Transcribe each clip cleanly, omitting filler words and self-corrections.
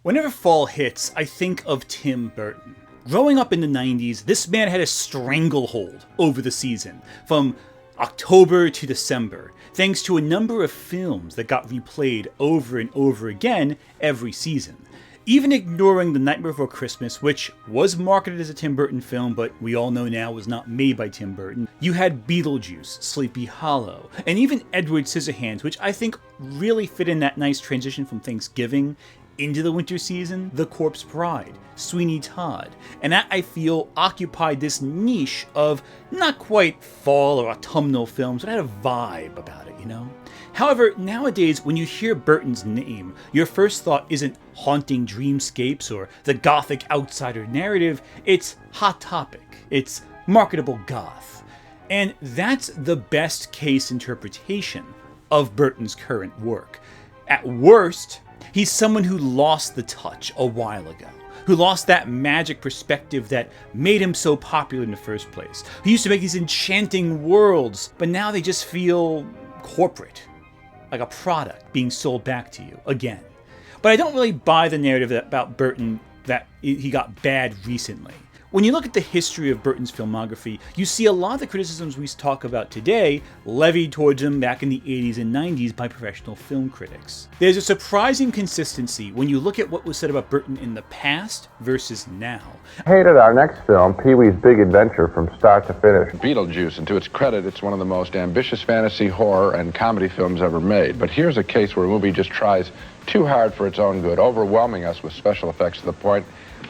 Whenever fall hits, I think of Tim Burton. Growing up in the 90s, this man had a stranglehold over the season, from October to December, thanks to a number of films that got replayed over and over again every season. Even ignoring The Nightmare Before Christmas, which was marketed as a Tim Burton film, but we all know now was not made by Tim Burton, you had Beetlejuice, Sleepy Hollow, and even Edward Scissorhands, which I think really fit in that nice transition from Thanksgiving into the winter season, The Corpse Bride, Sweeney Todd, and that I feel occupied this niche of not quite fall or autumnal films, but had a vibe about it, you know? However, nowadays, when you hear Burton's name, your first thought isn't haunting dreamscapes or the gothic outsider narrative, it's Hot Topic, it's marketable goth. And that's the best case interpretation of Burton's current work. At worst, he's someone who lost the touch a while ago, who lost that magic perspective that made him so popular in the first place, who used to make these enchanting worlds, but now they just feel corporate, like a product being sold back to you again. But I don't really buy the narrative about Burton that he got bad recently. When you look at the history of Burton's filmography, you see a lot of the criticisms we talk about today levied towards him back in the 80s and 90s by professional film critics. There's a surprising consistency when you look at what was said about Burton in the past versus now. Hated our next film, Pee-wee's Big Adventure, from start to finish. Beetlejuice, and to its credit, it's one of the most ambitious fantasy, horror, and comedy films ever made. But here's a case where a movie just tries too hard for its own good, overwhelming us with special effects to the point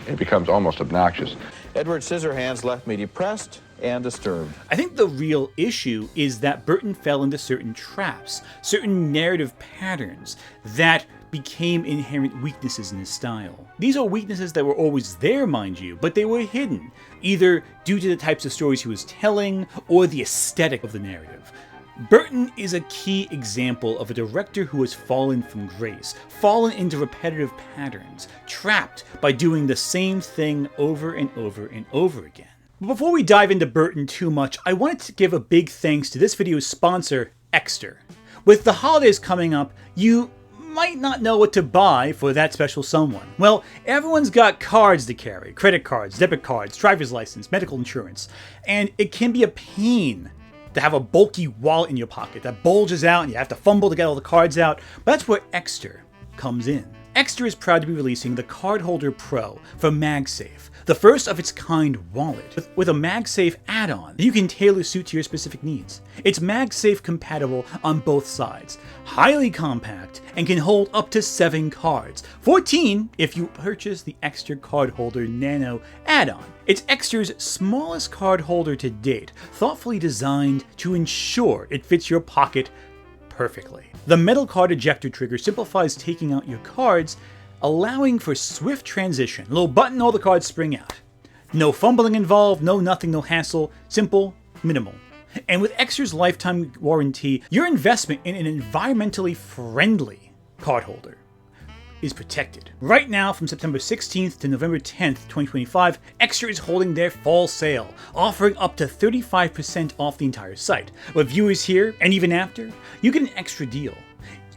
it becomes almost obnoxious. Edward Scissorhands left me depressed and disturbed. I think the real issue is that Burton fell into certain traps, certain narrative patterns that became inherent weaknesses in his style. These are weaknesses that were always there, mind you, but they were hidden, either due to the types of stories he was telling or the aesthetic of the narrative. Burton is a key example of a director who has fallen from grace, fallen into repetitive patterns, trapped by doing the same thing over and over and over again. But before we dive into Burton too much, I wanted to give a big thanks to this video's sponsor, Exter. With the holidays coming up, you might not know what to buy for that special someone. Well, everyone's got cards to carry, credit cards, debit cards, driver's license, medical insurance, and it can be a pain to have a bulky wallet in your pocket that bulges out and you have to fumble to get all the cards out. But that's where Exter comes in. Exter is proud to be releasing the Cardholder Pro from MagSafe, the first of its kind wallet with a MagSafe add-on that you can tailor suit to your specific needs. It's MagSafe compatible on both sides, highly compact, and can hold up to 7 cards, 14 if you purchase the Exter Cardholder Nano add-on. It's Exter's smallest card holder to date, thoughtfully designed to ensure it fits your pocket perfectly. The metal card ejector trigger simplifies taking out your cards, allowing for swift transition. A little button, all the cards spring out. No fumbling involved, no nothing, no hassle, simple, minimal. And with Exter's lifetime warranty, your investment in an environmentally friendly card holder is protected. Right now, from September 16th to November 10th, 2025, Exter is holding their fall sale, offering up to 35% off the entire site. With viewers here, and even after, you get an extra deal.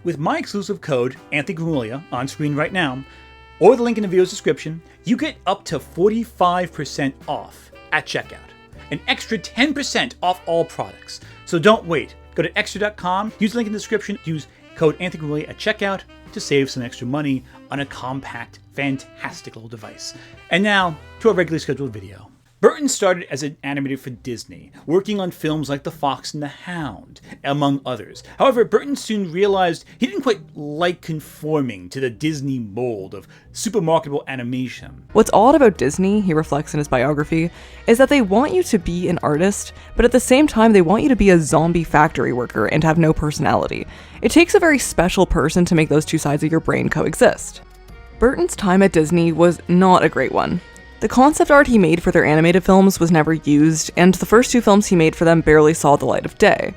With my exclusive code, Anthony Gramuglia, on screen right now, or the link in the video's description, you get up to 45% off at checkout. An extra 10% off all products. So don't wait. Go to Exter.com, use the link in the description, use code Anthony Gramuglia at checkout to save some extra money on a compact, fantastic little device. And now, to our regularly scheduled video. Burton started as an animator for Disney, working on films like The Fox and the Hound, among others. However, Burton soon realized he didn't quite like conforming to the Disney mold of super marketable animation. What's odd about Disney, he reflects in his biography, is that they want you to be an artist, but at the same time they want you to be a zombie factory worker and have no personality. It takes a very special person to make those two sides of your brain coexist. Burton's time at Disney was not a great one. The concept art he made for their animated films was never used, and the first 2 films he made for them barely saw the light of day.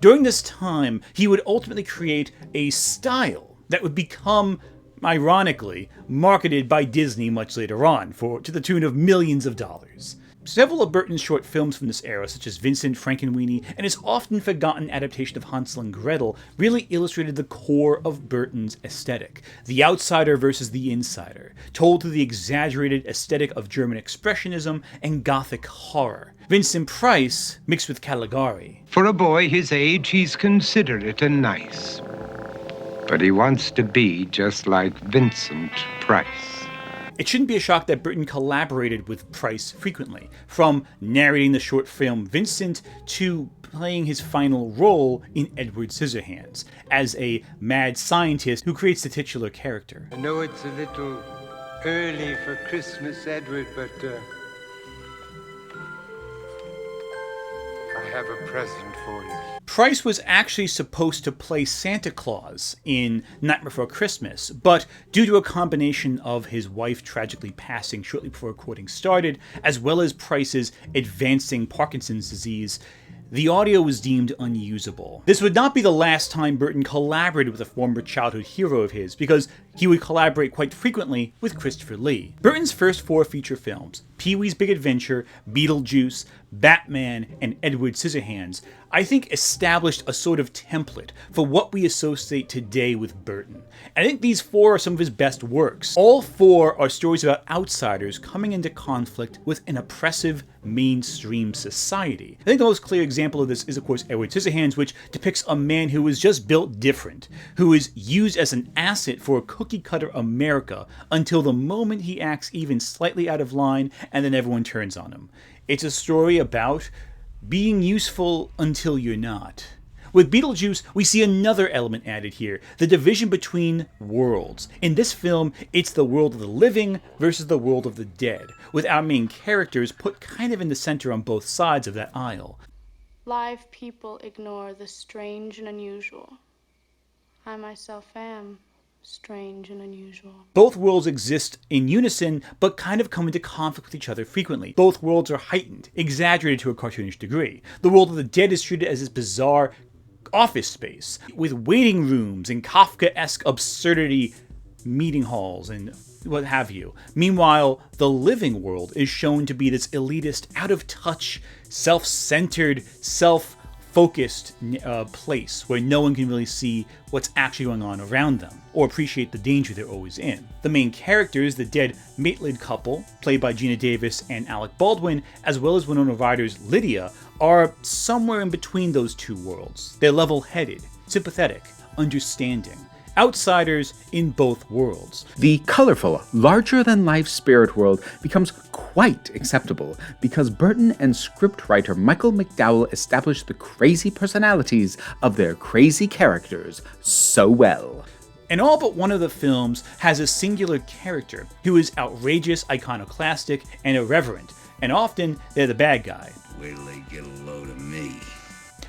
During this time, he would ultimately create a style that would become, ironically, marketed by Disney much later on, to the tune of millions of dollars. Several of Burton's short films from this era, such as Vincent, Frankenweenie, and his often forgotten adaptation of Hansel and Gretel, really illustrated the core of Burton's aesthetic. The outsider versus the insider, told through the exaggerated aesthetic of German expressionism and Gothic horror. Vincent Price mixed with Caligari. For a boy his age, he's considerate and nice. But he wants to be just like Vincent Price. It shouldn't be a shock that Burton collaborated with Price frequently, from narrating the short film Vincent to playing his final role in Edward Scissorhands, as a mad scientist who creates the titular character. I know it's a little early for Christmas, Edward, but I have a present for you. Price was actually supposed to play Santa Claus in Night Before Christmas, but due to a combination of his wife tragically passing shortly before recording started, as well as Price's advancing Parkinson's disease, the audio was deemed unusable. This would not be the last time Burton collaborated with a former childhood hero of his, because he would collaborate quite frequently with Christopher Lee. Burton's first 4 feature films, Pee-wee's Big Adventure, Beetlejuice, Batman, and Edward Scissorhands, I think established a sort of template for what we associate today with Burton. I think these 4 are some of his best works. All 4 are stories about outsiders coming into conflict with an oppressive mainstream society. I think the most clear example of this is, of course, Edward Scissorhands, which depicts a man who is just built different, who is used as an asset for a cookie-cutter America until the moment he acts even slightly out of line, and then everyone turns on him. It's a story about being useful until you're not. With Beetlejuice, we see another element added here, the division between worlds. In this film, it's the world of the living versus the world of the dead, with our main characters put kind of in the center on both sides of that aisle. Live people ignore the strange and unusual. I myself am strange and unusual. Both worlds exist in unison, but kind of come into conflict with each other frequently. Both worlds are heightened, exaggerated to a cartoonish degree. The world of the dead is treated as this bizarre office space, with waiting rooms and Kafkaesque absurdity meeting halls and what have you. Meanwhile, the living world is shown to be this elitist, out-of-touch, self-centered, self-focused place where no one can really see what's actually going on around them or appreciate the danger they're always in. The main characters, the dead Maitland couple, played by Gina Davis and Alec Baldwin, as well as Winona Ryder's Lydia, are somewhere in between those two worlds. They're level-headed, sympathetic, understanding. Outsiders in both worlds. The colorful, larger-than-life spirit world becomes quite acceptable because Burton and scriptwriter Michael McDowell established the crazy personalities of their crazy characters so well. And all but one of the films has a singular character who is outrageous, iconoclastic, and irreverent, and often they're the bad guy. Wait till they get a load of me.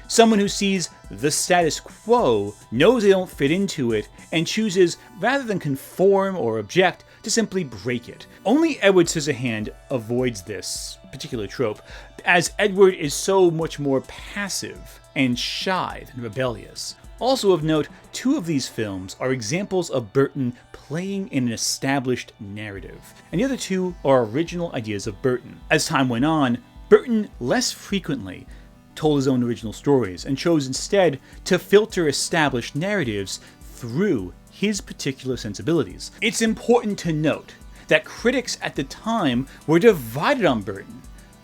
Someone who sees the status quo, knows they don't fit into it, and chooses, rather than conform or object, to simply break it. Only Edward Scissorhands avoids this particular trope, as Edward is so much more passive and shy than rebellious. Also of note, 2 of these films are examples of Burton playing in an established narrative, and the other 2 are original ideas of Burton. As time went on, Burton less frequently told his own original stories and chose instead to filter established narratives through his particular sensibilities. It's important to note that critics at the time were divided on Burton.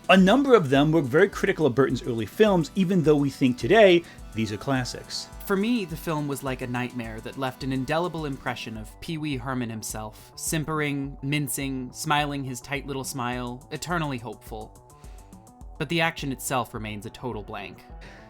A number of them were very critical of Burton's early films, even though we think today these are classics. For me, the film was like a nightmare that left an indelible impression of Pee Wee Herman himself, simpering, mincing, smiling his tight little smile, eternally hopeful. But the action itself remains a total blank.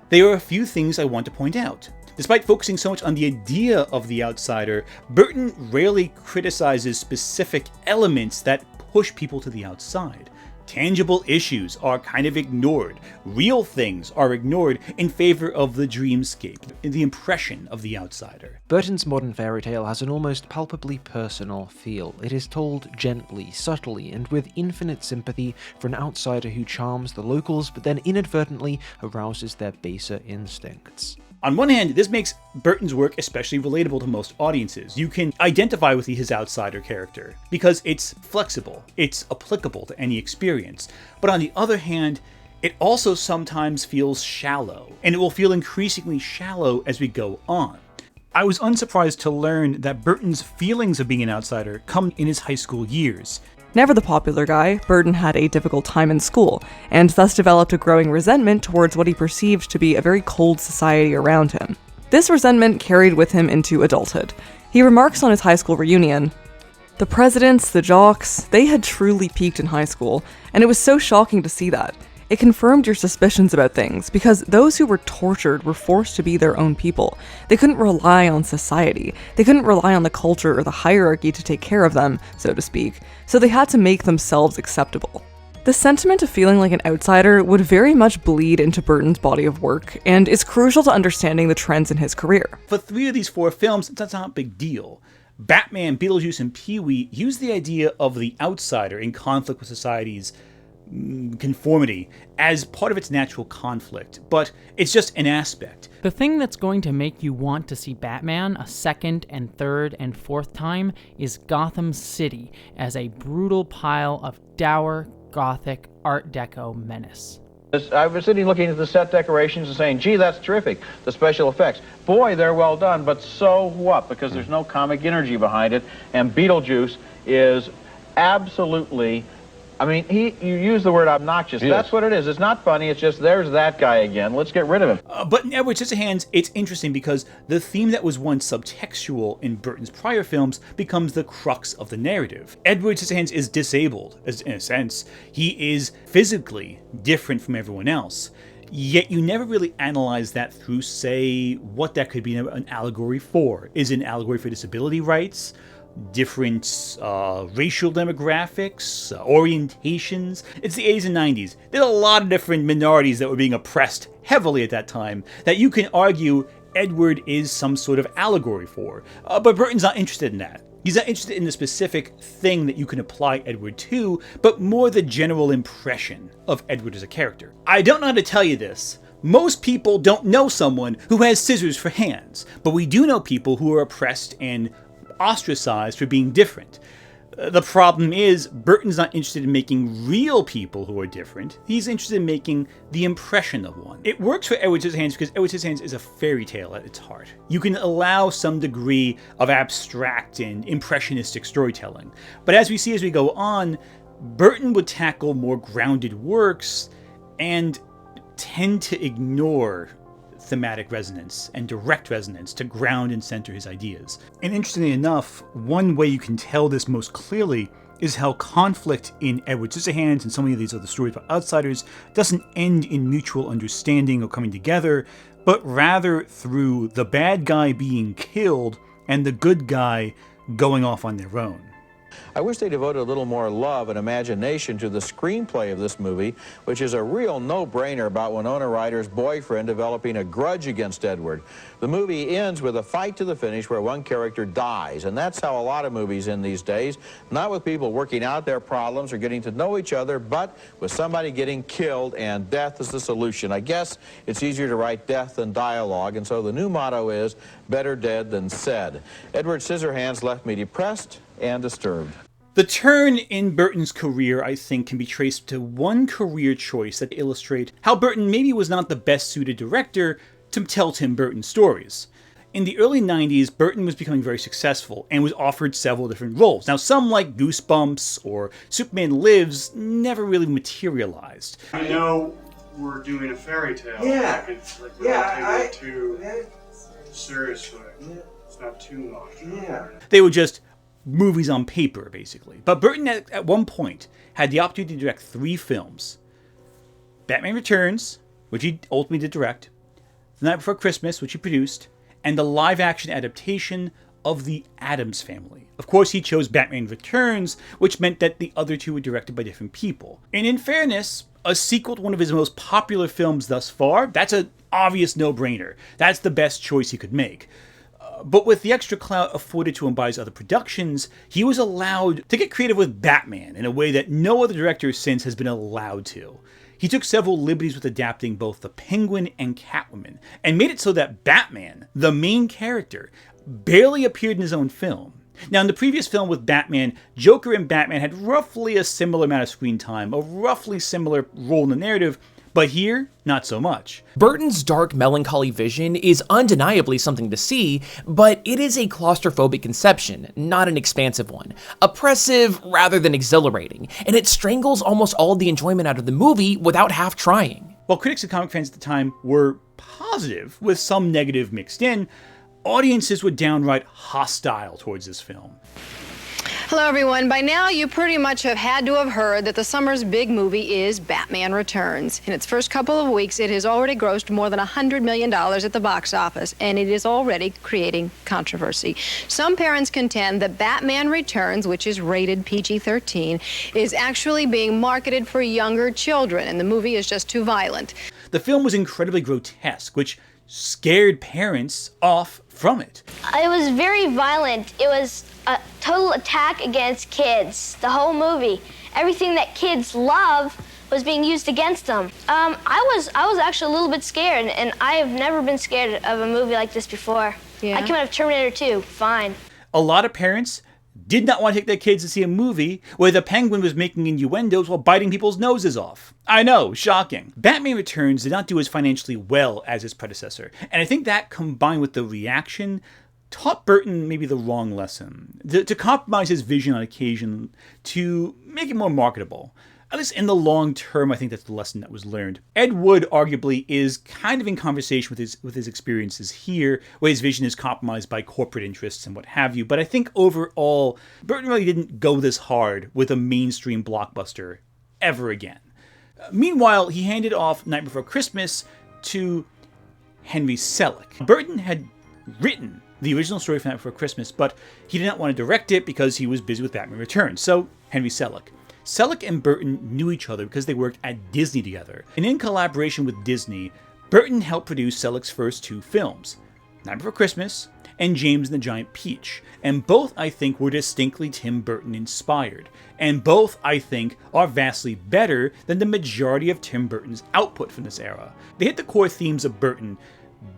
There are a few things I want to point out. Despite focusing so much on the idea of the outsider, Burton rarely criticizes specific elements that push people to the outside. Tangible issues are kind of ignored. Real things are ignored in favor of the dreamscape, the impression of the outsider. Burton's modern fairy tale has an almost palpably personal feel. It is told gently, subtly, and with infinite sympathy for an outsider who charms the locals but then inadvertently arouses their baser instincts. On one hand, this makes Burton's work especially relatable to most audiences. You can identify with his outsider character because it's flexible, it's applicable to any experience. But on the other hand, it also sometimes feels shallow, and it will feel increasingly shallow as we go on. I was unsurprised to learn that Burton's feelings of being an outsider come in his high school years. Never the popular guy, Burton had a difficult time in school, and thus developed a growing resentment towards what he perceived to be a very cold society around him. This resentment carried with him into adulthood. He remarks on his high school reunion, "The presidents, the jocks, they had truly peaked in high school, and it was so shocking to see that. It confirmed your suspicions about things, because those who were tortured were forced to be their own people. They couldn't rely on society. They couldn't rely on the culture or the hierarchy to take care of them, so to speak, so they had to make themselves acceptable." The sentiment of feeling like an outsider would very much bleed into Burton's body of work, and is crucial to understanding the trends in his career. For 3 of these 4 films, that's not a big deal. Batman, Beetlejuice, and Pee-wee use the idea of the outsider in conflict with society's conformity as part of its natural conflict, but it's just an aspect. The thing that's going to make you want to see Batman a second and third and fourth time is Gotham City as a brutal pile of dour, gothic, Art Deco menace. I was sitting looking at the set decorations and saying, gee, that's terrific, the special effects. Boy, they're well done, but so what? Because there's no comic energy behind it, and Beetlejuice is absolutely... I mean, you use the word obnoxious. Yes. That's what it is. It's not funny. It's just, there's that guy again. Let's get rid of him. But in Edward Scissorhands, it's interesting because the theme that was once subtextual in Burton's prior films becomes the crux of the narrative. Edward Scissorhands is disabled, in a sense. He is physically different from everyone else. Yet you never really analyze that through, say, what that could be an allegory for. Is it an allegory for disability rights? Different racial demographics, orientations. It's the 80s and 90s. There's a lot of different minorities that were being oppressed heavily at that time that you can argue Edward is some sort of allegory for. But Burton's not interested in that. He's not interested in the specific thing that you can apply Edward to, but more the general impression of Edward as a character. I don't know how to tell you this. Most people don't know someone who has scissors for hands, but we do know people who are oppressed and ostracized for being different. The problem is, Burton's not interested in making real people who are different. He's interested in making the impression of one. It works for Edward Scissorhands because Edward Scissorhands is a fairy tale at its heart. You can allow some degree of abstract and impressionistic storytelling. But as we see as we go on, Burton would tackle more grounded works and tend to ignore thematic resonance and direct resonance to ground and center his ideas. And interestingly enough, one way you can tell this most clearly is how conflict in Edward Scissorhands and so many of these other stories about outsiders doesn't end in mutual understanding or coming together, but rather through the bad guy being killed and the good guy going off on their own. I wish they devoted a little more love and imagination to the screenplay of this movie, which is a real no-brainer about Winona Ryder's boyfriend developing a grudge against Edward. The movie ends with a fight to the finish where one character dies, and that's how a lot of movies end these days, not with people working out their problems or getting to know each other, but with somebody getting killed, and death is the solution. I guess it's easier to write death than dialogue, and so the new motto is, better dead than said. Edward Scissorhands left me depressed and disturbed. The turn in Burton's career, I think, can be traced to one career choice that illustrates how Burton maybe was not the best suited director to tell Tim Burton stories. In the early 90s, Burton was becoming very successful and was offered several different roles. Now, some like Goosebumps or Superman Lives never really materialized. I know we're doing a fairy tale. Yeah. Like we don't take it too seriously. Yeah. It's not too much. Yeah. They were just movies on paper, basically. But Burton, at one point, had the opportunity to direct 3 films. Batman Returns, which he ultimately did direct, The Night Before Christmas, which he produced, and the live-action adaptation of The Addams Family. Of course, he chose Batman Returns, which meant that the other 2 were directed by different people. And in fairness, a sequel to one of his most popular films thus far, that's an obvious no-brainer. That's the best choice he could make. But with the extra clout afforded to him by his other productions, he was allowed to get creative with Batman in a way that no other director since has been allowed to. He took several liberties with adapting both the Penguin and Catwoman, and made it so that Batman, the main character, barely appeared in his own film. Now, in the previous film with Batman, Joker and Batman had roughly a similar amount of screen time, a roughly similar role in the narrative, but here, not so much. Burton's dark, melancholy vision is undeniably something to see, but it is a claustrophobic conception, not an expansive one. Oppressive rather than exhilarating, and it strangles almost all the enjoyment out of the movie without half trying. While critics and comic fans at the time were positive, with some negative mixed in, audiences were downright hostile towards this film. Hello, everyone. By now, you pretty much have had to have heard that the summer's big movie is Batman Returns. In its first couple of weeks, it has already grossed more than $100 million at the box office, and it is already creating controversy. Some parents contend that Batman Returns, which is rated PG-13, is actually being marketed for younger children, and the movie is just too violent. The film was incredibly grotesque, which scared parents off from it. It was very violent. It was a total attack against kids, the whole movie. Everything that kids love was being used against them. I was actually a little bit scared, and I have never been scared of a movie like this before. Yeah. I came out of Terminator 2, fine. A lot of parents did not want to take their kids to see a movie where the Penguin was making innuendos while biting people's noses off. I know, shocking. Batman Returns did not do as financially well as its predecessor, and I think that, combined with the reaction, taught Burton maybe the wrong lesson. To compromise his vision on occasion to make it more marketable. At least in the long term, I think that's the lesson that was learned. Ed Wood arguably is kind of in conversation with his experiences here, where his vision is compromised by corporate interests and what have you. But I think overall, Burton really didn't go this hard with a mainstream blockbuster ever again. Meanwhile, he handed off Night Before Christmas to Henry Selick. Burton had written the original story for Night Before Christmas, but he did not want to direct it because he was busy with Batman Returns. So, Henry Selick. Selick and Burton knew each other because they worked at Disney together, and in collaboration with Disney, Burton helped produce Selick's first two films, Night Before Christmas and James and the Giant Peach, and both, I think, were distinctly Tim Burton inspired, and both, I think, are vastly better than the majority of Tim Burton's output from this era. They hit the core themes of Burton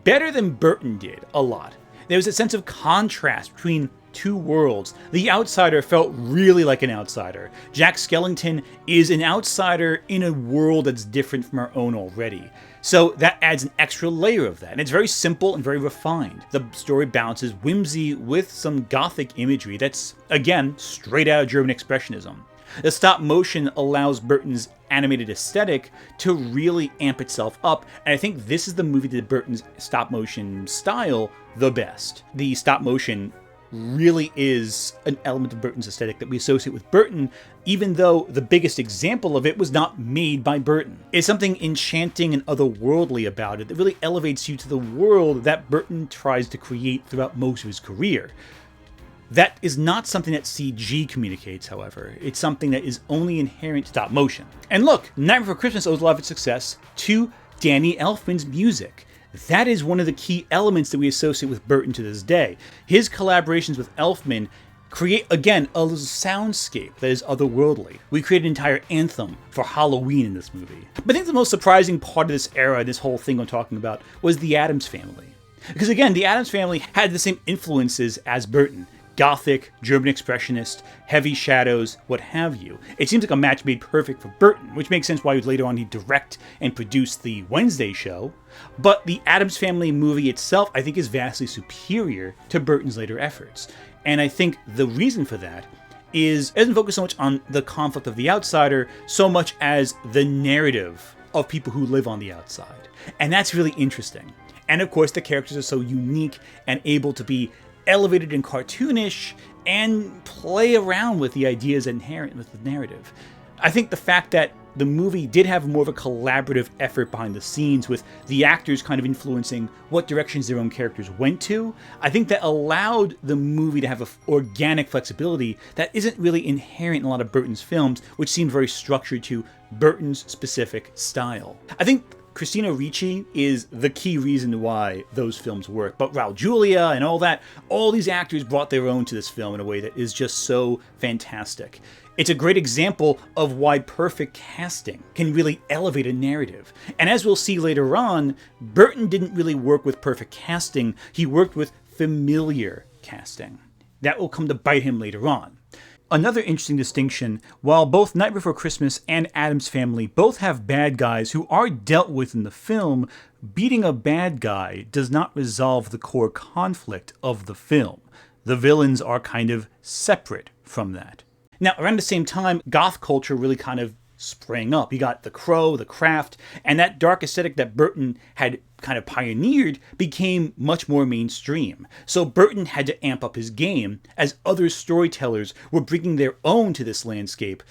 better than Burton did a lot. There was a sense of contrast between two worlds. The outsider felt really like an outsider. Jack Skellington is an outsider in a world that's different from our own already. So that adds an extra layer of that. And it's very simple and very refined. The story balances whimsy with some gothic imagery that's, again, straight out of German Expressionism. The stop motion allows Burton's animated aesthetic to really amp itself up, and I think this is the movie that Burton's stop motion style the best. The stop motion really is an element of Burton's aesthetic that we associate with Burton, even though the biggest example of it was not made by Burton. It's something enchanting and otherworldly about it that really elevates you to the world that Burton tries to create throughout most of his career. That is not something that CG communicates, however. It's something that is only inherent to stop motion. And look, Night Before Christmas owes a lot of its success to Danny Elfman's music. That is one of the key elements that we associate with Burton to this day. His collaborations with Elfman create, again, a soundscape that is otherworldly. We create an entire anthem for Halloween in this movie. But I think the most surprising part of this era, this whole thing I'm talking about, was the Addams family. Because again, the Addams family had the same influences as Burton. Gothic, German Expressionist, heavy shadows, what have you. It seems like a match made perfect for Burton, which makes sense why later on he'd direct and produce the Wednesday show. But the Addams Family movie itself, I think, is vastly superior to Burton's later efforts. And I think the reason for that is it doesn't focus so much on the conflict of the outsider, so much as the narrative of people who live on the outside. And that's really interesting. And of course, the characters are so unique and able to be elevated and cartoonish and play around with the ideas inherent with the narrative. I think the fact that the movie did have more of a collaborative effort behind the scenes with the actors kind of influencing what directions their own characters went to, I think that allowed the movie to have an organic flexibility that isn't really inherent in a lot of Burton's films, which seem very structured to Burton's specific style. I think Christina Ricci is the key reason why those films work. But Raul Julia and all that, all these actors brought their own to this film in a way that is just so fantastic. It's a great example of why perfect casting can really elevate a narrative. And as we'll see later on, Burton didn't really work with perfect casting, he worked with familiar casting. That will come to bite him later on. Another interesting distinction, while both Night Before Christmas and Addams Family both have bad guys who are dealt with in the film, beating a bad guy does not resolve the core conflict of the film. The villains are kind of separate from that. Now, around the same time, goth culture really kind of sprang up. You got The Crow, The Craft, and that dark aesthetic that Burton had kind of pioneered became much more mainstream. So Burton had to amp up his game as other storytellers were bringing their own to this landscape.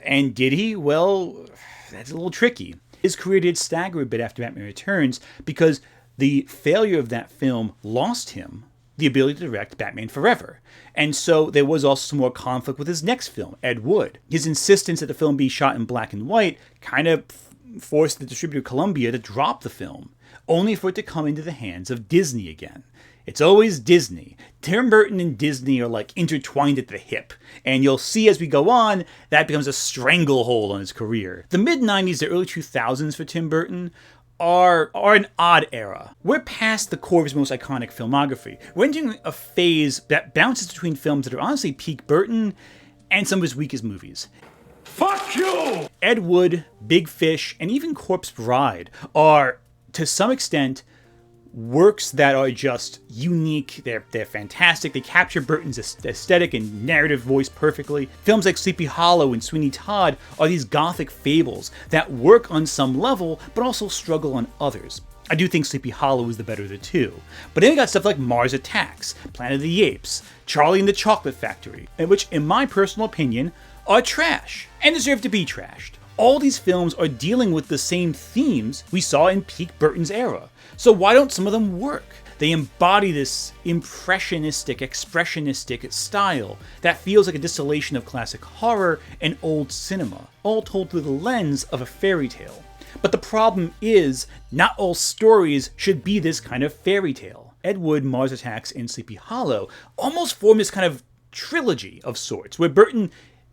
And did he? Well, that's a little tricky. His career did stagger a bit after Batman Returns because the failure of that film lost him the ability to direct Batman Forever. And so there was also some more conflict with his next film, Ed Wood. His insistence that the film be shot in black and white kind of forced the distributor Columbia to drop the film, only for it to come into the hands of Disney again. It's always Disney. Tim Burton and Disney are like intertwined at the hip, and you'll see as we go on, that becomes a stranglehold on his career. The mid-90s to early 2000s for Tim Burton are an odd era. We're past the core of his most iconic filmography. We're entering a phase that bounces between films that are honestly peak Burton and some of his weakest movies. Fuck you! Ed Wood, Big Fish, and even Corpse Bride are, to some extent, works that are just unique. They're fantastic. They capture Burton's aesthetic and narrative voice perfectly. Films like Sleepy Hollow and Sweeney Todd are these gothic fables that work on some level, but also struggle on others. I do think Sleepy Hollow is the better of the two. But then we got stuff like Mars Attacks, Planet of the Apes, Charlie and the Chocolate Factory, which, in my personal opinion, are trash and deserve to be trashed. All these films are dealing with the same themes we saw in peak Burton's era. So why don't some of them work? They embody this impressionistic, expressionistic style that feels like a distillation of classic horror and old cinema, all told through the lens of a fairy tale. But the problem is, not all stories should be this kind of fairy tale. Ed Wood, Mars Attacks, and Sleepy Hollow almost form this kind of trilogy of sorts, where Burton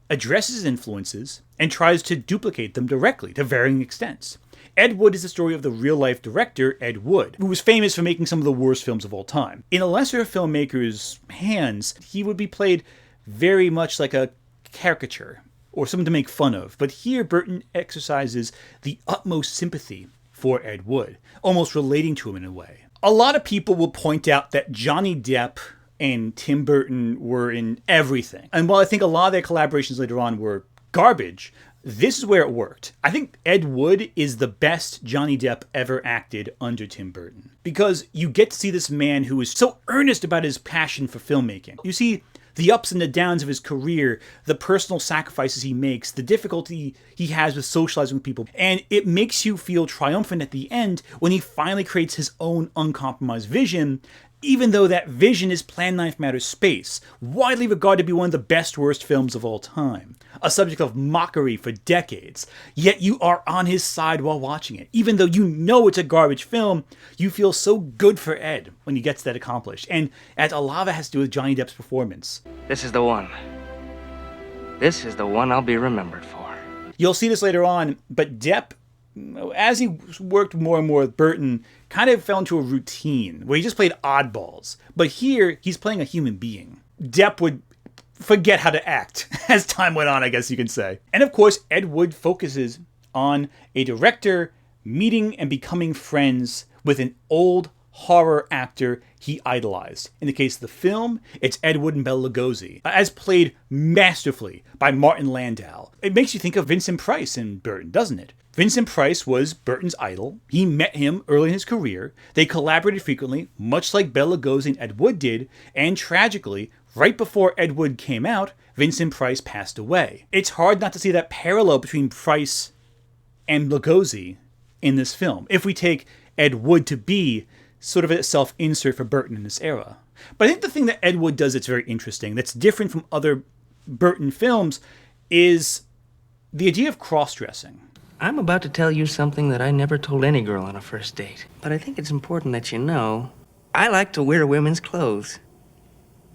addresses influences and tries to duplicate them directly to varying extents. Ed Wood is the story of the real-life director, Ed Wood, who was famous for making some of the worst films of all time. In a lesser filmmaker's hands, he would be played very much like a caricature, or someone to make fun of. But here, Burton exercises the utmost sympathy for Ed Wood, almost relating to him in a way. A lot of people will point out that Johnny Depp and Tim Burton were in everything. And while I think a lot of their collaborations later on were garbage, this is where it worked. I think Ed Wood is the best Johnny Depp ever acted under Tim Burton. Because you get to see this man who is so earnest about his passion for filmmaking. You see the ups and the downs of his career, the personal sacrifices he makes, the difficulty he has with socializing with people. And it makes you feel triumphant at the end when he finally creates his own uncompromised vision, even though that vision is Plan 9 from Outer Space, widely regarded to be one of the best worst films of all time, a subject of mockery for decades, yet you are on his side while watching it. Even though you know it's a garbage film, you feel so good for Ed when he gets that accomplished, and a lot of it has to do with Johnny Depp's performance. This is the one. This is the one I'll be remembered for. You'll see this later on, but Depp, as he worked more and more with Burton, kind of fell into a routine where he just played oddballs. But here, he's playing a human being. Depp would forget how to act as time went on, I guess you can say. And of course, Ed Wood focuses on a director meeting and becoming friends with an old horror actor he idolized. In the case of the film, it's Ed Wood and Bela Lugosi, as played masterfully by Martin Landau. It makes you think of Vincent Price in Burton, doesn't it? Vincent Price was Burton's idol. He met him early in his career. They collaborated frequently, much like Bela Lugosi and Ed Wood did, and tragically, right before Ed Wood came out, Vincent Price passed away. It's hard not to see that parallel between Price and Lugosi in this film, if we take Ed Wood to be sort of a self-insert for Burton in this era. But I think the thing that Ed Wood does that's very interesting, that's different from other Burton films, is the idea of cross-dressing. I'm about to tell you something that I never told any girl on a first date. But I think it's important that you know I like to wear women's clothes.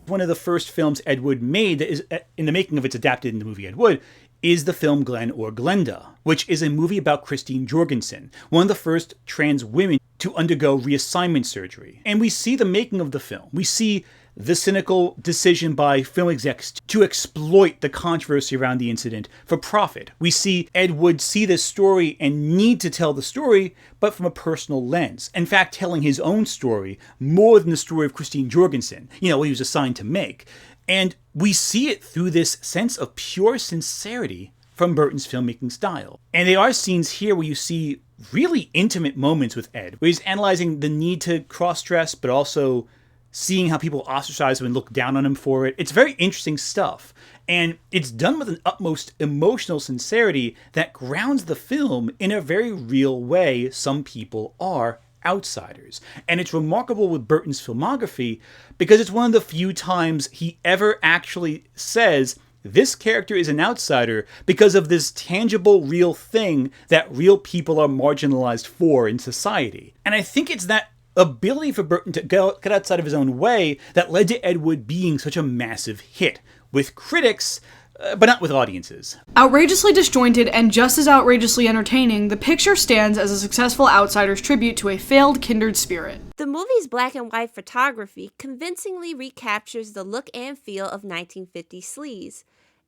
One of the first films Ed Wood made that is in the making of it's adapted in the movie Ed Wood is the film Glenn or Glenda, which is a movie about Christine Jorgensen, one of the first trans women to undergo reassignment surgery. And we see the making of the film. We see the cynical decision by film execs to exploit the controversy around the incident for profit. We see Ed Wood see this story and need to tell the story, but from a personal lens. In fact, telling his own story more than the story of Christine Jorgensen, what he was assigned to make. And we see it through this sense of pure sincerity from Burton's filmmaking style. And there are scenes here where you see really intimate moments with Ed, where he's analyzing the need to cross-dress, but also seeing how people ostracize him and look down on him for it. It's very interesting stuff. And it's done with an utmost emotional sincerity that grounds the film in a very real way. Some people are outsiders. And it's remarkable with Burton's filmography because it's one of the few times he ever actually says this character is an outsider because of this tangible, real thing that real people are marginalized for in society. And I think it's that ability for Burton to get outside of his own way that led to Ed Wood being such a massive hit with critics, but not with audiences. Outrageously disjointed and just as outrageously entertaining, the picture stands as a successful outsider's tribute to a failed kindred spirit. The movie's black and white photography convincingly recaptures the look and feel of 1950s sleaze,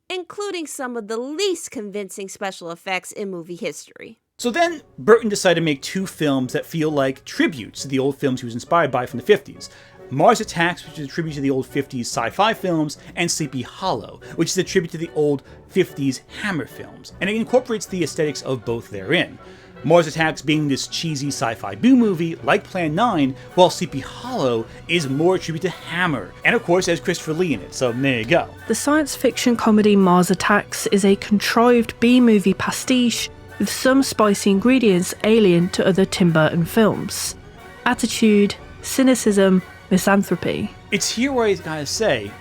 including some of the least convincing special effects in movie history. So then, Burton decided to make two films that feel like tributes to the old films he was inspired by from the 50s. Mars Attacks, which is a tribute to the old 50s sci-fi films, and Sleepy Hollow, which is a tribute to the old 50s Hammer films, and it incorporates the aesthetics of both therein. Mars Attacks being this cheesy sci-fi B-movie like Plan 9, while Sleepy Hollow is more a tribute to Hammer, and of course has Christopher Lee in it, so there you go. The science fiction comedy Mars Attacks is a contrived B-movie pastiche with some spicy ingredients alien to other Tim Burton films. Attitude, cynicism, misanthropy. It's here where I gotta say,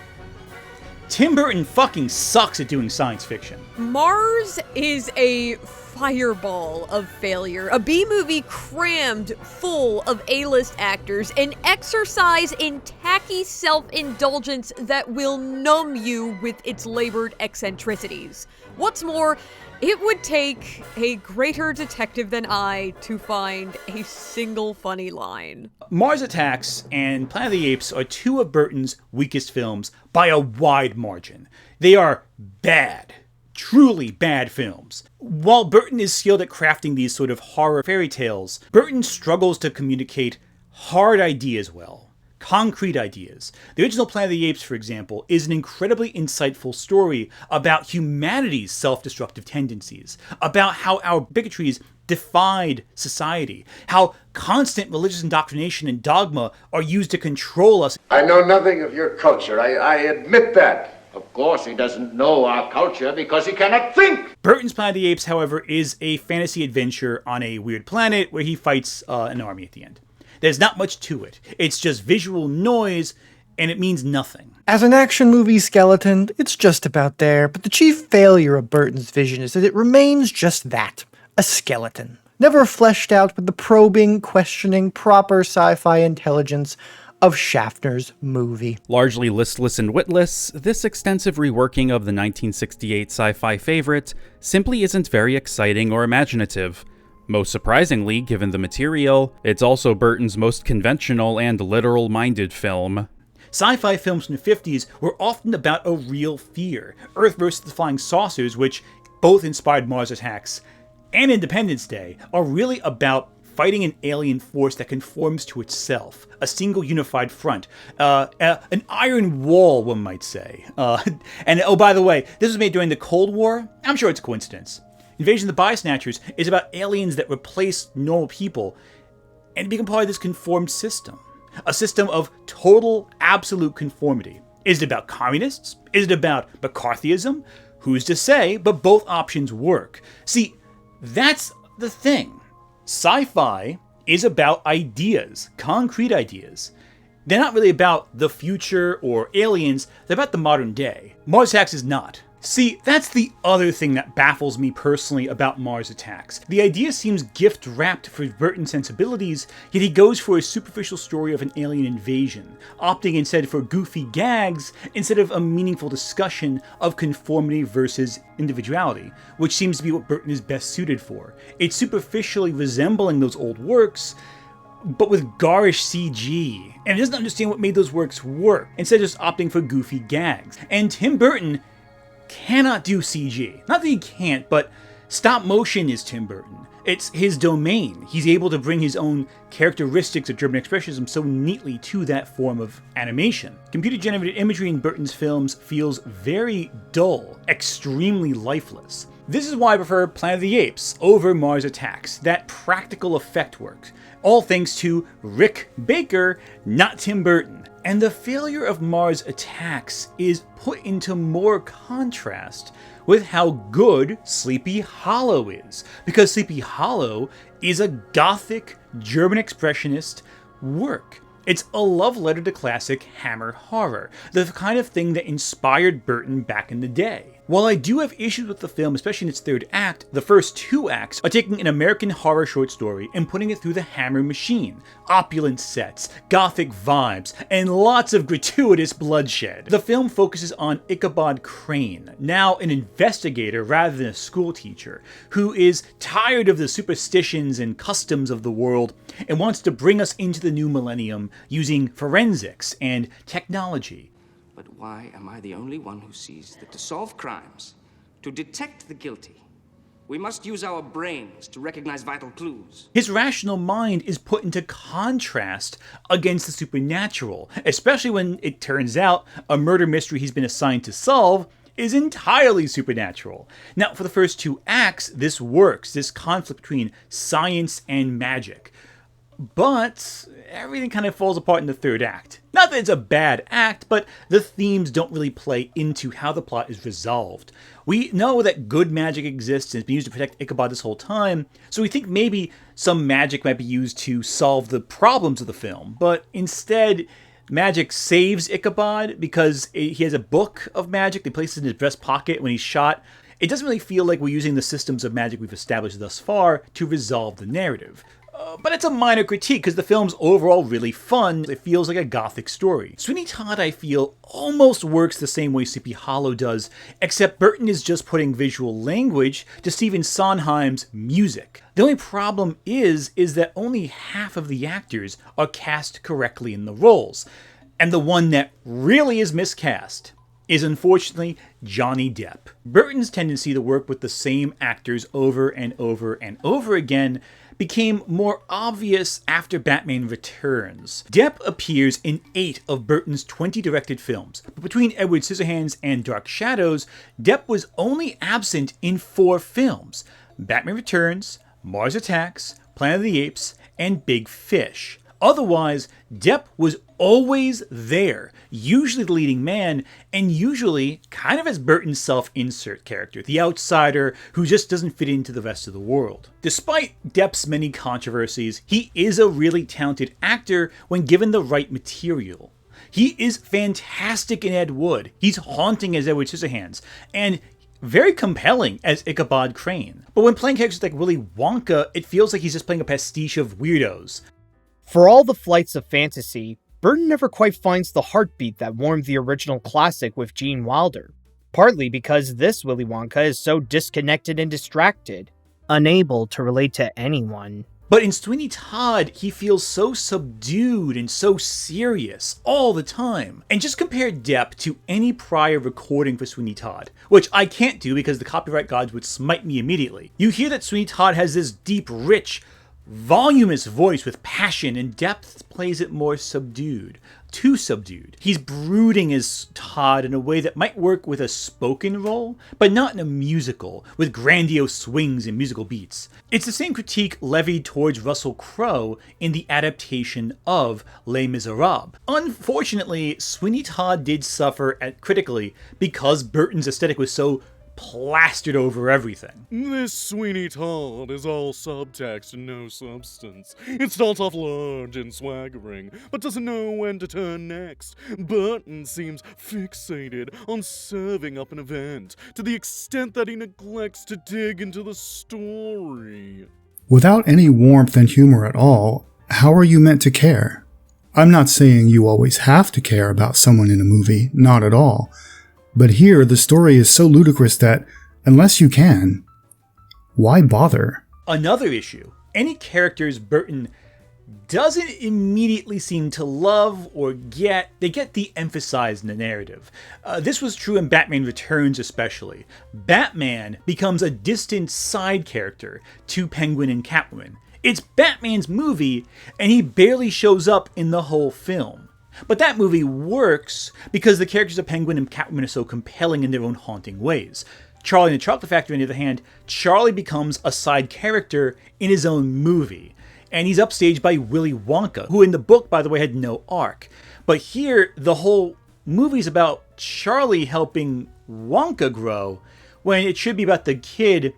Tim Burton fucking sucks at doing science fiction. Mars is a fireball of failure, a B-movie crammed full of A-list actors, an exercise in tacky self-indulgence that will numb you with its labored eccentricities. What's more, it would take a greater detective than I to find a single funny line. Mars Attacks and Planet of the Apes are two of Burton's weakest films by a wide margin. They are bad, truly bad films. While Burton is skilled at crafting these sort of horror fairy tales, Burton struggles to communicate hard ideas well. Concrete ideas. The original Planet of the Apes, for example, is an incredibly insightful story about humanity's self-destructive tendencies, about how our bigotries defied society, how constant religious indoctrination and dogma are used to control us. I know nothing of your culture. I admit that. Of course he doesn't know our culture because he cannot think. Burton's Planet of the Apes, however, is a fantasy adventure on a weird planet where he fights an army at the end. There's not much to it. It's just visual noise, and it means nothing. As an action movie skeleton, it's just about there, but the chief failure of Burton's vision is that it remains just that, a skeleton. Never fleshed out with the probing, questioning, proper sci-fi intelligence of Schaffner's movie. Largely listless and witless, this extensive reworking of the 1968 sci-fi favorite simply isn't very exciting or imaginative. Most surprisingly, given the material, it's also Burton's most conventional and literal-minded film. Sci-fi films from the 50s were often about a real fear. Earth versus the Flying Saucers, which both inspired Mars Attacks and Independence Day, are really about fighting an alien force that conforms to itself. A single unified front. An iron wall, one might say. And oh, by the way, this was made during the Cold War. I'm sure it's a coincidence. Invasion of the Body Snatchers is about aliens that replace normal people and become part of this conformed system. A system of total, absolute conformity. Is it about communists? Is it about McCarthyism? Who's to say, but both options work. See, that's the thing. Sci-fi is about ideas, concrete ideas. They're not really about the future or aliens, they're about the modern day. Mars Attacks is not. See, that's the other thing that baffles me personally about Mars Attacks. The idea seems gift-wrapped for Burton's sensibilities, yet he goes for a superficial story of an alien invasion, opting instead for goofy gags instead of a meaningful discussion of conformity versus individuality, which seems to be what Burton is best suited for. It's superficially resembling those old works, but with garish CG, and it doesn't understand what made those works work, instead of just opting for goofy gags. And Tim Burton cannot do CG. Not that he can't, but stop motion is Tim Burton. It's his domain. He's able to bring his own characteristics of German expressionism so neatly to that form of animation. Computer-generated imagery in Burton's films feels very dull, extremely lifeless. This is why I prefer Planet of the Apes over Mars Attacks, that practical effect work. All thanks to Rick Baker, not Tim Burton. And the failure of Mars Attacks is put into more contrast with how good Sleepy Hollow is. Because Sleepy Hollow is a gothic German expressionist work. It's a love letter to classic Hammer horror, the kind of thing that inspired Burton back in the day. While I do have issues with the film, especially in its third act, the first two acts are taking an American horror short story and putting it through the Hammer machine. Opulent sets, gothic vibes, and lots of gratuitous bloodshed. The film focuses on Ichabod Crane, now an investigator rather than a school teacher, who is tired of the superstitions and customs of the world and wants to bring us into the new millennium using forensics and technology. But why am I the only one who sees that to solve crimes, to detect the guilty, we must use our brains to recognize vital clues? His rational mind is put into contrast against the supernatural, especially when it turns out a murder mystery he's been assigned to solve is entirely supernatural. Now, for the first two acts, this works, this conflict between science and magic. But everything kind of falls apart in the third act. Not that it's a bad act, but the themes don't really play into how the plot is resolved. We know that good magic exists and it's been used to protect Ichabod this whole time, so we think maybe some magic might be used to solve the problems of the film, but instead, magic saves Ichabod because he has a book of magic that he places in his breast pocket when he's shot. It doesn't really feel like we're using the systems of magic we've established thus far to resolve the narrative. But it's a minor critique because the film's overall really fun. It feels like a gothic story. Sweeney Todd, I feel, almost works the same way Sleepy Hollow does, except Burton is just putting visual language to Stephen Sondheim's music. The only problem is that only half of the actors are cast correctly in the roles, and the one that really is miscast is unfortunately Johnny Depp. Burton's tendency to work with the same actors over and over and over again became more obvious after Batman Returns. Depp appears in 8 of Burton's 20 directed films, but between Edward Scissorhands and Dark Shadows, Depp was only absent in 4 films: Batman Returns, Mars Attacks, Planet of the Apes, and Big Fish. Otherwise, Depp was always there, usually the leading man, and usually kind of as Burton's self-insert character, the outsider who just doesn't fit into the rest of the world. Despite Depp's many controversies, he is a really talented actor when given the right material. He is fantastic in Ed Wood, he's haunting as Edward Scissorhands, and very compelling as Ichabod Crane. But when playing characters like Willy Wonka, it feels like he's just playing a pastiche of weirdos. For all the flights of fantasy, Burton never quite finds the heartbeat that warmed the original classic with Gene Wilder, partly because this Willy Wonka is so disconnected and distracted, unable to relate to anyone. But in Sweeney Todd, he feels so subdued and so serious all the time. And just compare Depp to any prior recording for Sweeney Todd, which I can't do because the copyright gods would smite me immediately. You hear that Sweeney Todd has this deep, rich, voluminous voice with passion, and Depp plays it more subdued. Too subdued. He's brooding as Todd in a way that might work with a spoken role, but not in a musical, with grandiose swings and musical beats. It's the same critique levied towards Russell Crowe in the adaptation of Les Miserables. Unfortunately, Sweeney Todd did suffer critically because Burton's aesthetic was so plastered over everything. This Sweeney Todd is all subtext and no substance. It starts off large and swaggering, but doesn't know when to turn next. Burton seems fixated on serving up an event, to the extent that he neglects to dig into the story. Without any warmth and humor at all, how are you meant to care? I'm not saying you always have to care about someone in a movie, not at all. But here, the story is so ludicrous that, unless you can, why bother? Another issue, any characters Burton doesn't immediately seem to love or get, they get de-emphasized in the narrative. This was true in Batman Returns especially. Batman becomes a distant side character to Penguin and Catwoman. It's Batman's movie, and he barely shows up in the whole film. But that movie works because the characters of Penguin and Catwoman are so compelling in their own haunting ways. Charlie and the Chocolate Factory, on the other hand, Charlie becomes a side character in his own movie. And he's upstaged by Willy Wonka, who in the book, by the way, had no arc. But here, the whole movie's about Charlie helping Wonka grow, when it should be about the kid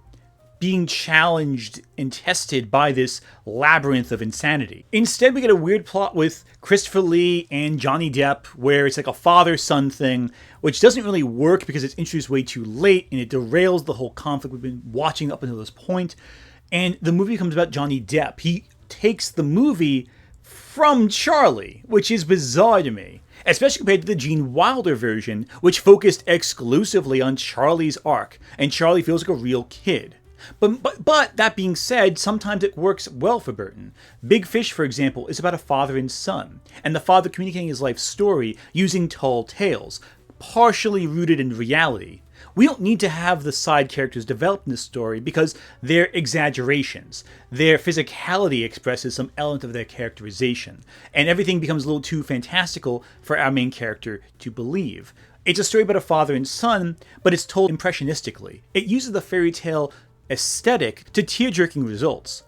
being challenged and tested by this labyrinth of insanity. Instead, we get a weird plot with Christopher Lee and Johnny Depp, where it's like a father-son thing, which doesn't really work because it's introduced way too late, and it derails the whole conflict we've been watching up until this point. And the movie becomes about Johnny Depp. He takes the movie from Charlie, which is bizarre to me, especially compared to the Gene Wilder version, which focused exclusively on Charlie's arc, and Charlie feels like a real kid. But that being said, sometimes it works well for Burton. Big Fish, for example, is about a father and son, and the father communicating his life story using tall tales, partially rooted in reality. We don't need to have the side characters develop in this story because they're exaggerations. Their physicality expresses some element of their characterization, and everything becomes a little too fantastical for our main character to believe. It's a story about a father and son, but it's told impressionistically. It uses the fairy tale aesthetic to tear-jerking results.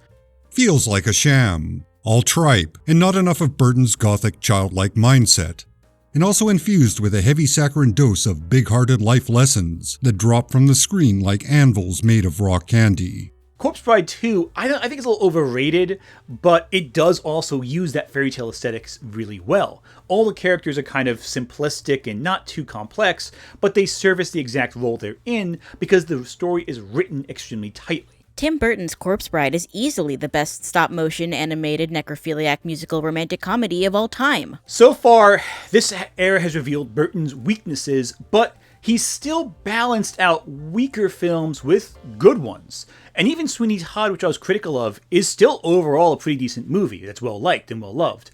Feels like a sham, all tripe, and not enough of Burton's gothic childlike mindset, and also infused with a heavy saccharine dose of big-hearted life lessons that drop from the screen like anvils made of raw candy. Corpse Bride 2, I think it's a little overrated, but it does also use that fairy tale aesthetics really well. All the characters are kind of simplistic and not too complex, but they service the exact role they're in because the story is written extremely tightly. Tim Burton's Corpse Bride is easily the best stop-motion animated necrophiliac musical romantic comedy of all time. So far, this era has revealed Burton's weaknesses, but he's still balanced out weaker films with good ones. And even Sweeney Todd, which I was critical of, is still overall a pretty decent movie that's well-liked and well-loved.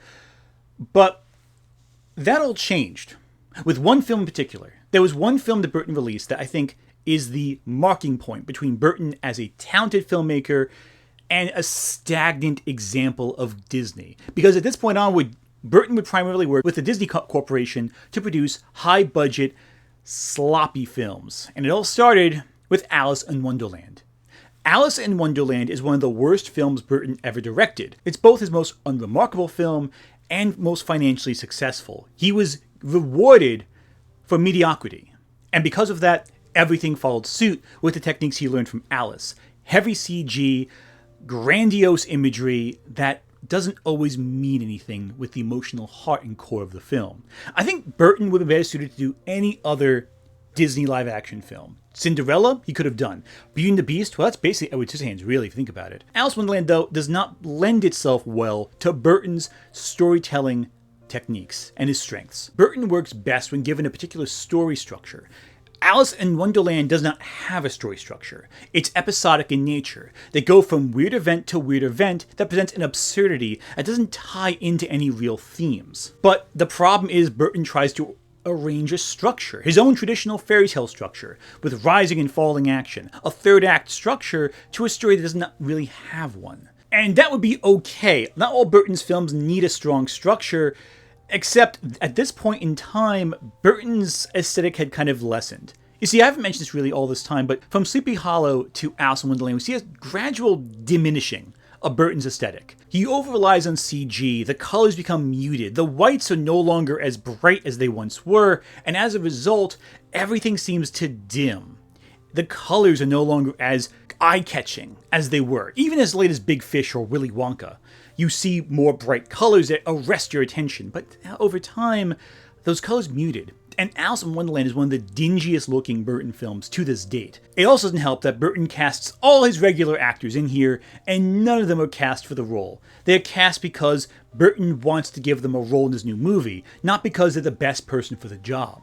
But that all changed with one film in particular. There was one film that Burton released that I think is the marking point between Burton as a talented filmmaker and a stagnant example of Disney. Because at this point onward, Burton would primarily work with the Disney Corporation to produce high-budget, sloppy films. And it all started with Alice in Wonderland. Alice in Wonderland is one of the worst films Burton ever directed. It's both his most unremarkable film and most financially successful. He was rewarded for mediocrity. And because of that, everything followed suit with the techniques he learned from Alice. Heavy CG, grandiose imagery that doesn't always mean anything with the emotional heart and core of the film. I think Burton would have been better suited to do any other Disney live-action film. Cinderella, he could have done. Beauty and the Beast, well, that's basically Edward Scissorhands, really, if you think about it. Alice in Wonderland, though, does not lend itself well to Burton's storytelling techniques and his strengths. Burton works best when given a particular story structure. Alice in Wonderland does not have a story structure. It's episodic in nature. They go from weird event to weird event that presents an absurdity that doesn't tie into any real themes. But the problem is Burton tries to arrange a structure, his own traditional fairy tale structure, with rising and falling action, a third act structure to a story that does not really have one. And that would be okay. Not all Burton's films need a strong structure, except at this point in time, Burton's aesthetic had kind of lessened. You see, I haven't mentioned this really all this time, but from Sleepy Hollow to Alice in Wonderland, we see a gradual diminishing of Burton's aesthetic. He over-relies on CG, the colors become muted, the whites are no longer as bright as they once were, and as a result, everything seems to dim. The colors are no longer as eye-catching as they were, even as late as Big Fish or Willy Wonka. You see more bright colors that arrest your attention, but over time, those colors muted. And Alice in Wonderland is one of the dingiest looking Burton films to this date. It also doesn't help that Burton casts all his regular actors in here, and none of them are cast for the role. They're cast because Burton wants to give them a role in his new movie, not because they're the best person for the job.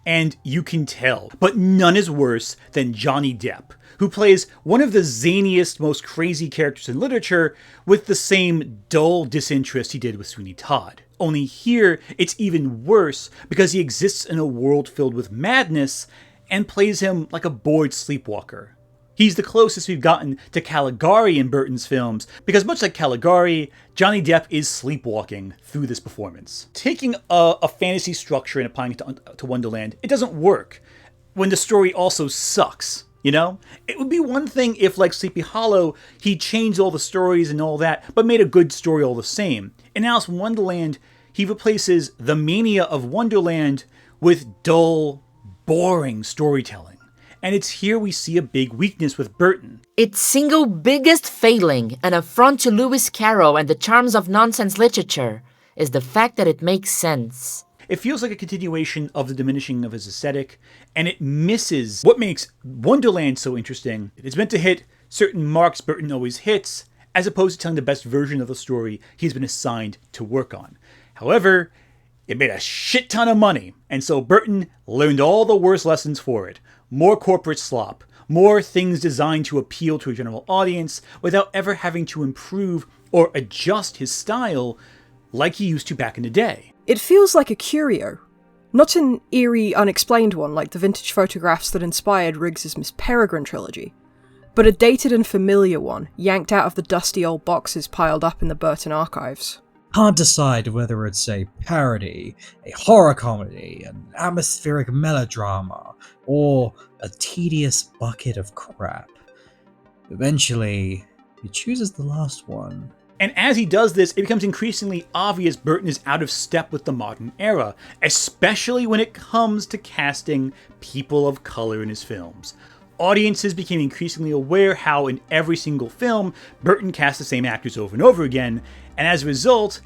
And you can tell, but none is worse than Johnny Depp, who plays one of the zaniest, most crazy characters in literature with the same dull disinterest he did with Sweeney Todd. Only here, it's even worse because he exists in a world filled with madness and plays him like a bored sleepwalker. He's the closest we've gotten to Caligari in Burton's films, because much like Caligari, Johnny Depp is sleepwalking through this performance. Taking a fantasy structure and applying it to Wonderland, it doesn't work when the story also sucks. You know? It would be one thing if, like Sleepy Hollow, he changed all the stories and all that, but made a good story all the same. In Alice in Wonderland, he replaces the mania of Wonderland with dull, boring storytelling. And it's here we see a big weakness with Burton. Its single biggest failing, an affront to Lewis Carroll and the charms of nonsense literature, is the fact that it makes sense. It feels like a continuation of the diminishing of his aesthetic, and it misses what makes Wonderland so interesting. It's meant to hit certain marks Burton always hits, as opposed to telling the best version of the story he's been assigned to work on. However, it made a shit ton of money, and so Burton learned all the worst lessons for it. More corporate slop, more things designed to appeal to a general audience without ever having to improve or adjust his style like he used to back in the day. It feels like a curio. Not an eerie, unexplained one like the vintage photographs that inspired Riggs's Miss Peregrine trilogy, but a dated and familiar one, yanked out of the dusty old boxes piled up in the Burton archives. Can't decide whether it's a parody, a horror comedy, an atmospheric melodrama, or a tedious bucket of crap. Eventually, he chooses the last one. And as he does this, it becomes increasingly obvious Burton is out of step with the modern era, especially when it comes to casting people of color in his films. Audiences became increasingly aware how in every single film, Burton cast the same actors over and over again, and as a result,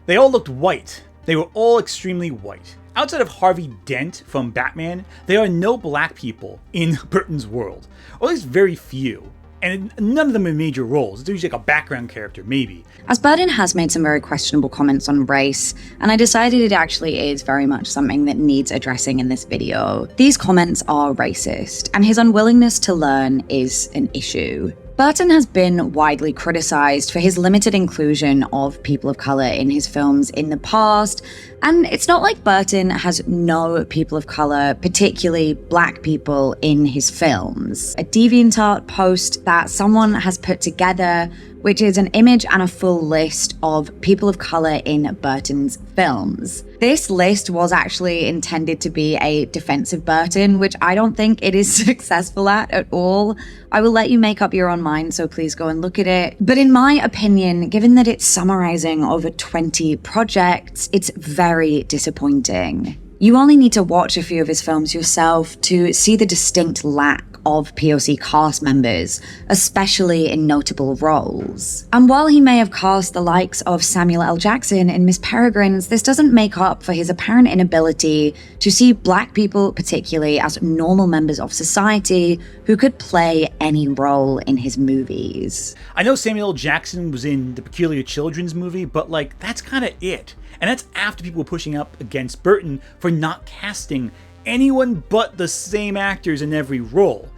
they all looked white. They were all extremely white. Outside of Harvey Dent from Batman, there are no black people in Burton's world, or at least very few. And none of them in major roles. It's usually like a background character, maybe. As Burton has made some very questionable comments on race, and I decided it actually is very much something that needs addressing in this video. These comments are racist, and his unwillingness to learn is an issue. Burton has been widely criticized for his limited inclusion of people of color in his films in the past, and it's not like Burton has no people of color, particularly black people, in his films. A DeviantArt post that someone has put together, which is an image and a full list of people of color in Burton's films. This list was actually intended to be a defense of Burton, which I don't think it is successful at all. I will let you make up your own mind, so please go and look at it. But in my opinion, given that it's summarizing over 20 projects, it's very disappointing. You only need to watch a few of his films yourself to see the distinct lack of POC cast members, especially in notable roles. And while he may have cast the likes of Samuel L. Jackson in Miss Peregrine's, this doesn't make up for his apparent inability to see black people particularly as normal members of society who could play any role in his movies. I know Samuel L. Jackson was in the Peculiar Children's movie, but like, that's kind of it. And that's after people were pushing up against Burton for not casting anyone but the same actors in every role.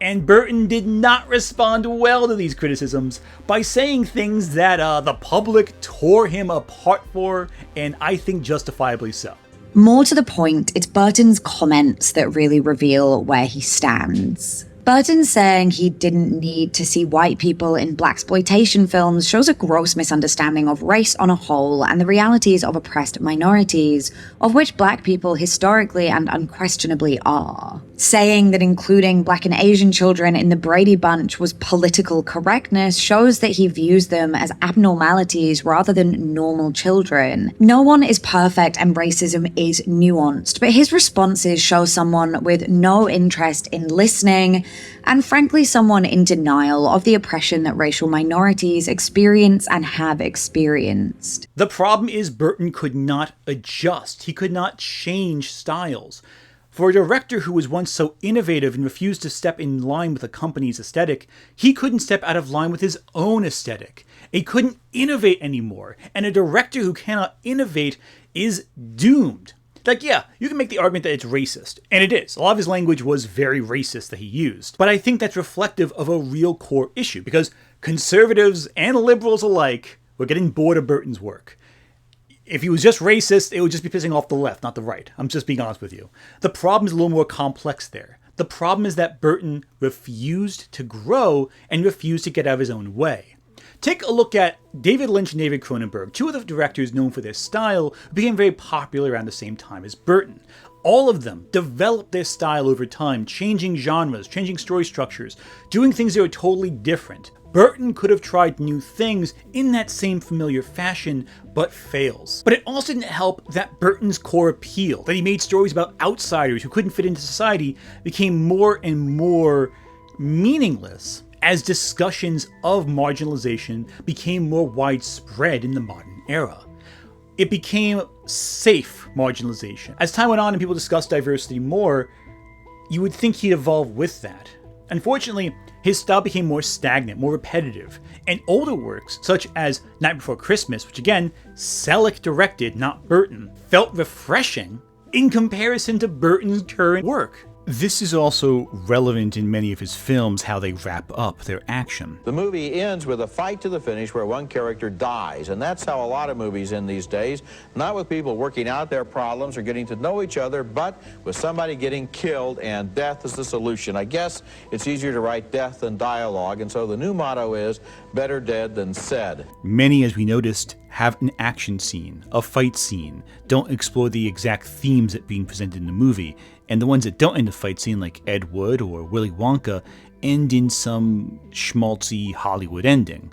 And Burton did not respond well to these criticisms by saying things that the public tore him apart for, and I think justifiably so. More to the point, it's Burton's comments that really reveal where he stands. Burton saying he didn't need to see white people in blaxploitation films shows a gross misunderstanding of race on a whole and the realities of oppressed minorities, of which black people historically and unquestionably are. Saying that including black and Asian children in the Brady Bunch was political correctness shows that he views them as abnormalities rather than normal children. No one is perfect and racism is nuanced, but his responses show someone with no interest in listening and frankly someone in denial of the oppression that racial minorities experience and have experienced. The problem is Burton could not adjust. He could not change styles. For a director who was once so innovative and refused to step in line with a company's aesthetic, he couldn't step out of line with his own aesthetic. He couldn't innovate anymore, and a director who cannot innovate is doomed. Like, yeah, you can make the argument that it's racist, and it is. A lot of his language was very racist that he used. But I think that's reflective of a real core issue, because conservatives and liberals alike were getting bored of Burton's work. If he was just racist, it would just be pissing off the left, not the right. I'm just being honest with you. The problem is a little more complex there. The problem is that Burton refused to grow and refused to get out of his own way. Take a look at David Lynch and David Cronenberg, two of the directors known for their style who became very popular around the same time as Burton. All of them developed their style over time, changing genres, changing story structures, doing things that were totally different. Burton could have tried new things in that same familiar fashion, but fails. But it also didn't help that Burton's core appeal, that he made stories about outsiders who couldn't fit into society, became more and more meaningless as discussions of marginalization became more widespread in the modern era. It became safe marginalization. As time went on and people discussed diversity more, you would think he'd evolve with that. Unfortunately, his style became more stagnant, more repetitive, and older works, such as Night Before Christmas, which again, Selleck directed, not Burton, felt refreshing in comparison to Burton's current work. This is also relevant in many of his films, how they wrap up their action. The movie ends with a fight to the finish where one character dies, and that's how a lot of movies end these days, not with people working out their problems or getting to know each other, but with somebody getting killed, and death is the solution. I guess it's easier to write death than dialogue, and so the new motto is, better dead than said. Many, as we noticed, have an action scene, a fight scene, don't explore the exact themes that are being presented in the movie, and the ones that don't end the fight scene, like Ed Wood or Willy Wonka, end in some schmaltzy Hollywood ending,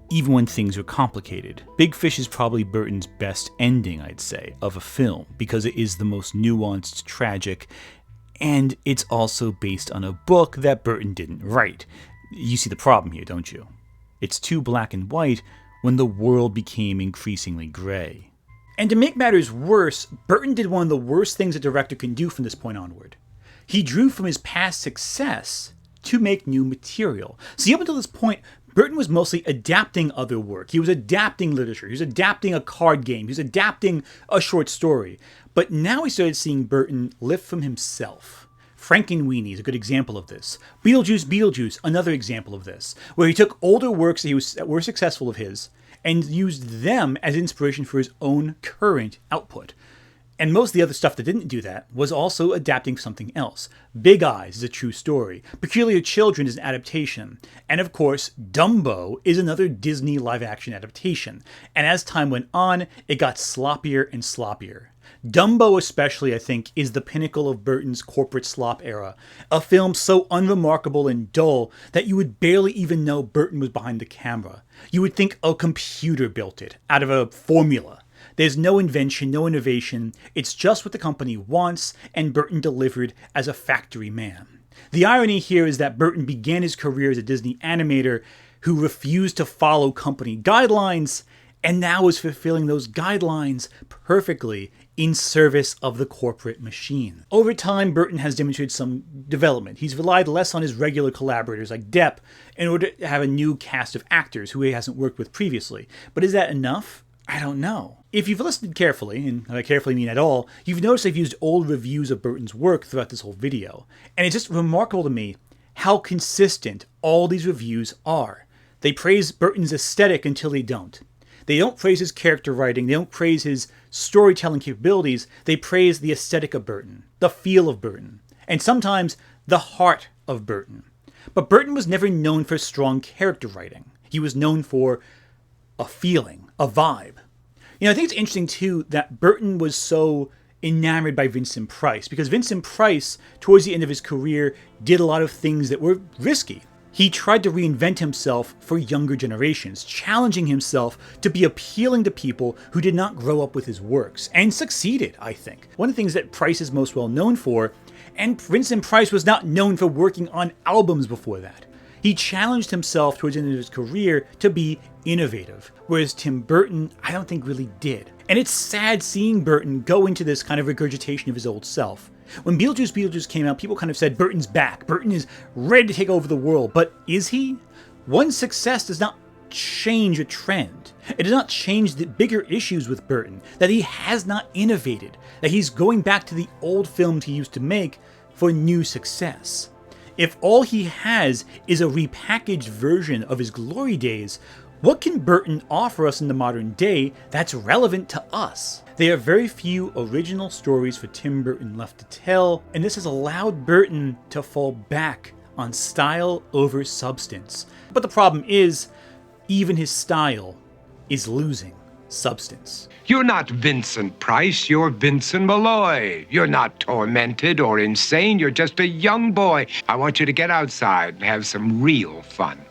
even when things are complicated. Big Fish is probably Burton's best ending, I'd say, of a film, because it is the most nuanced, tragic, and it's also based on a book that Burton didn't write. You see the problem here, don't you? It's too black and white when the world became increasingly gray. And to make matters worse, Burton did one of the worst things a director can do from this point onward. He drew from his past success to make new material. See, up until this point, Burton was mostly adapting other work. He was adapting literature. He was adapting a card game. He was adapting a short story. But now we started seeing Burton lift from himself. Frankenweenie is a good example of this. Beetlejuice, another example of this, where he took older works that were successful of his and used them as inspiration for his own current output. And most of the other stuff that didn't do that was also adapting something else. Big Eyes is a true story. Peculiar Children is an adaptation. And of course, Dumbo is another Disney live-action adaptation. And as time went on, it got sloppier and sloppier. Dumbo especially, I think, is the pinnacle of Burton's corporate slop era. A film so unremarkable and dull that you would barely even know Burton was behind the camera. You would think a computer built it, out of a formula. There's no invention, no innovation. It's just what the company wants, and Burton delivered as a factory man. The irony here is that Burton began his career as a Disney animator who refused to follow company guidelines, and now is fulfilling those guidelines perfectly in service of the corporate machine. Over time, Burton has demonstrated some development. He's relied less on his regular collaborators like Depp in order to have a new cast of actors who he hasn't worked with previously. But is that enough? I don't know. If you've listened carefully, and by carefully mean at all, you've noticed I've used old reviews of Burton's work throughout this whole video. And it's just remarkable to me how consistent all these reviews are. They praise Burton's aesthetic until they don't. They don't praise his character writing, they don't praise his storytelling capabilities, they praise the aesthetic of Burton, the feel of Burton, and sometimes the heart of Burton. But Burton was never known for strong character writing. He was known for a feeling, a vibe. You know, I think it's interesting too that Burton was so enamored by Vincent Price, because Vincent Price, towards the end of his career, did a lot of things that were risky. He tried to reinvent himself for younger generations, challenging himself to be appealing to people who did not grow up with his works, and succeeded, I think. One of the things that Price is most well known for And Vincent Price was not known for working on albums before that. He challenged himself towards the end of his career to be innovative, whereas Tim Burton, I don't think really did. And it's sad seeing Burton go into this kind of regurgitation of his old self. When Beetlejuice came out, people kind of said Burton's back. Burton is ready to take over the world. But is he? One success does not change a trend. It does not change the bigger issues with Burton, that he has not innovated, that he's going back to the old films he used to make for new success. If all he has is a repackaged version of his glory days, what can Burton offer us in the modern day that's relevant to us? There are very few original stories for Tim Burton left to tell, and this has allowed Burton to fall back on style over substance. But the problem is, even his style is losing substance. You're not Vincent Price, you're Vincent Malloy. You're not tormented or insane, you're just a young boy. I want you to get outside and have some real fun.